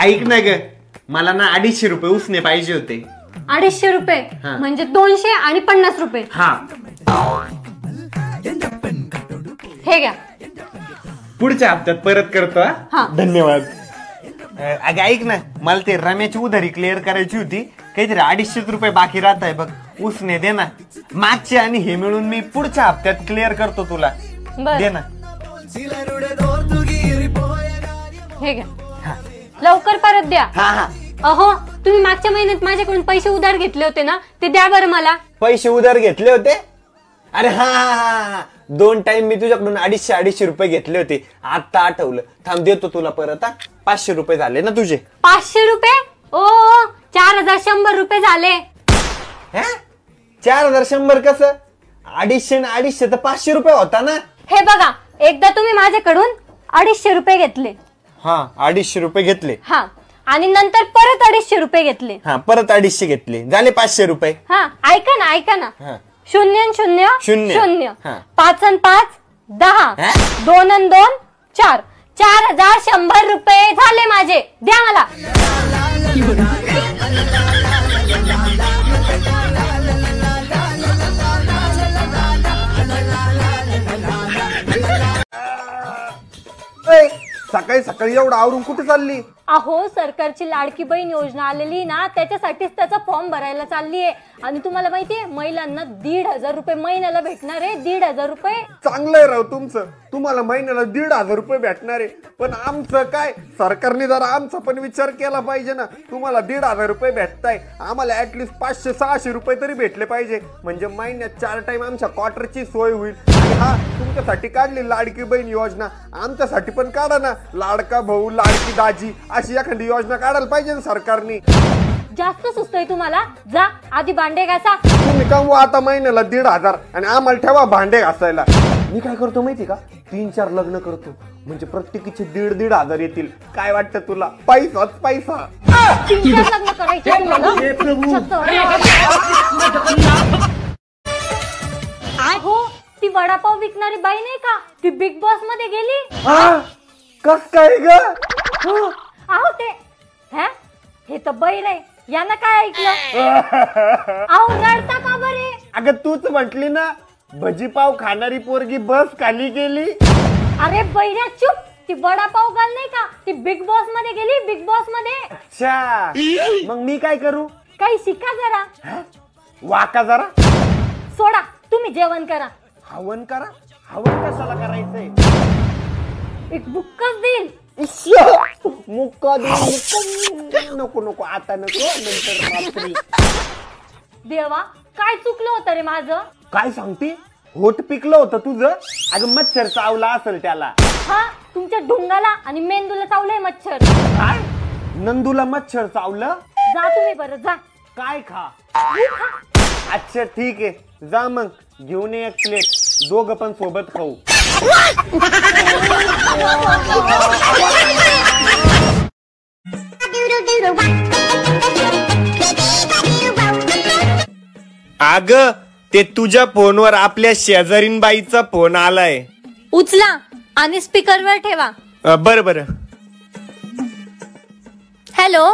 ऐक ना ग, मला ना 250 रुपये उसने पाहिजे होते. 250 रुपये म्हणजे 200 आणि 50 रुपये. हा हे घ्या. पुढच्या हप्त्यात परत करतो. हा धन्यवाद. अगं ऐक ना, मला ते रम्याची उधारी क्लिअर करायची होती. काहीतरी 250 रुपये बाकी राहत आहे बघ, उसने दे ना. मागचे आणि हे मिळून मी पुढच्या हप्त्यात क्लिअर करतो तुला. दे ना. हे घ्या. लवकर परत द्या. हा हा. अहो तुम्ही मागच्या महिन्यात माझ्याकडून पैसे उधार घेतले होते ना, ते द्या बरं मला. पैसे उधार घेतले होते? अरे हा हा, 2 टाइम मी तुझ्याकडून 250 रुपये घेतले होते. आता आठवलं. थांब देतो तुला परत. 500 रुपये झाले ना तुझे. 500 रुपये? ओ 4100 रुपये झाले. 4100 कसं? 250 आणि 250 तर 500 रुपये होता ना. हे बघा, एकदा तुम्ही माझ्याकडून 250 रुपये घेतले. हा 250 रुपये घेतले. हा आणि नंतर परत 250 रुपये घेतले. हा परत 250 घेतले, झाले 500 रुपये. हा ऐका ना ऐका ना. 0 0 0 5 आणि 5 10 2 आणि 2 4 4100 रुपये झाले माझे. द्या मला. सकाळी सकाळी एवढं आवरून कुठे चालली? अहो सरकारची लाडकी बहीण योजना आलेली ना, त्याच्यासाठीच त्याचा फॉर्म भरायला चालली आहे. आणि तुम्हाला माहितीये महिलांना 1500 रुपये महिन्याला भेटणार आहे. 1500 रुपये. चांगलं आहे राव तुमचं. तुम्हाला महिन्याला 1500 रुपये भेटणार आहे. पण आमचं काय? सरकारने जरा आमचा पण विचार केला पाहिजे ना. तुम्हाला 1500 रुपये भेटताय, आम्हाला ऍटलिस्ट 500-600 रुपये तरी भेटले पाहिजे. म्हणजे महिन्यात 4 टाइम आमच्या क्वार्टरची सोय होईल. हा तुमच्यासाठी काढली लाडकी बहीण योजना, आमच्यासाठी पण काढा ना. लाडका भाऊ, लाडकी दाजी अशी एखादी योजना काढायला पाहिजे ना सरकारने. जास्त सुचतोय तुम्हाला. जा आधी भांडे घासा. तुम्ही कमवा आता महिन्याला 1500 आणि आम्हाला ठेवा भांडे घासायला. मी काय करतो माहिती का? 3-4 लग्न करतो, म्हणजे प्रत्येकीचे 1,500 येतील. काय वाटतं तुला? पैसाच पैसा. 3-4 लग्न करायचे तुम्हाला? हो ती वडापाव विकणारी बाई नाही का, ती बिग बॉस मध्ये गेली. कस काय ग? अहो ते हे तर बैल आहे. यानं काय ऐकलं? अहो रडता का बरे? अगं तूच म्हटली ना, भजीपाव खाणारी पोरगी बस खाली गेली. अरे बैऱ्या चुप. ती वडापाव गाल नाही का, ती बिग बॉस मध्ये गेली. बिग बॉस मध्ये. अच्छा, मग मी काय करू? काही शिका जरा. वाका जरा. सोडा, तुम्ही जेवण करा. हवन करा? हवन कशाला करायचंय? एक बुक्कच देईल. मुक्का देईल. नको नको आता नको, नंतर रात्री. देवा काय चुकलं होतं रे माझं? काय सांगते? होट पिकलं होतं तुझं? अगं मच्छर चावला असेल त्याला. हा तुमच्या ढुंगाला आणि मेंदूला चावलंय मच्छर. काय? नंदूला मच्छर चावलं? जा तुम्ही बरं जा. काय खा? अच्छा ठीक आहे, जा मग घेऊन ये 1 प्लेट. दोघं पण सोबत खाऊ. अग ते तुझ्या फोनवर आपल्या शेजारीनबाईचा फोन आलाय. उचला आणि स्पीकरवर ठेवा. बरं बरं. हॅलो.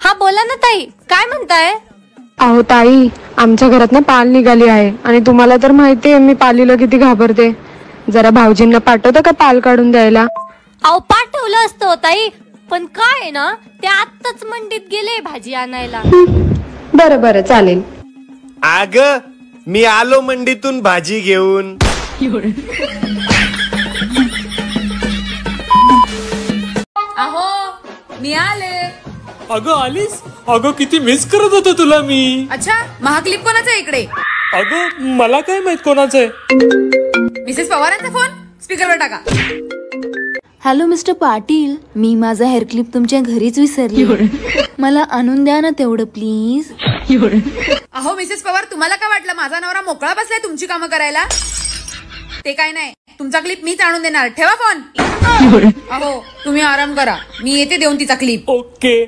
हा बोला ना ताई, काय म्हणताय? अहो ताई, आमच्या घरात ना पाल निघाली आहे आणि तुम्हाला तर माहितीये मी पालीला किती घाबरते. जरा भाऊजींना पाठवतं का पाल काढून द्यायला? अहो पाठवलं असतं ताई, पण काय आहे ना, ते आत्ताच मंडीत गेले भाजी आणायला. बरं बरं चालेल. अग मी आलो मंडीतून भाजी घेऊन. अहो मी आले. अगं आलीस? अगं किती मिस करत होतो तुला मी. अच्छा, महाक्लिप कोणाचा आहे इकडे? अगं मला काय माहित कोणाचं आहे. मिसेस पवारांचा फोन. स्पीकरवर टाका. हॅलो मिस्टर पाटील, मी माझा हेअर क्लिप तुमच्या घरीच विसरली. मला आणून द्या ना तेवढं प्लीज. अहो मिसेस पवार, तुम्हाला काय वाटलं माझा नवरा मोकळा बसलाय तुमची कामं करायला? ते काय नाही, तुमचा क्लिप मीच आणून देणार. ठेवा फोन. अहो तुम्ही आराम करा, मी येते देऊन तिचा क्लिप. ओके.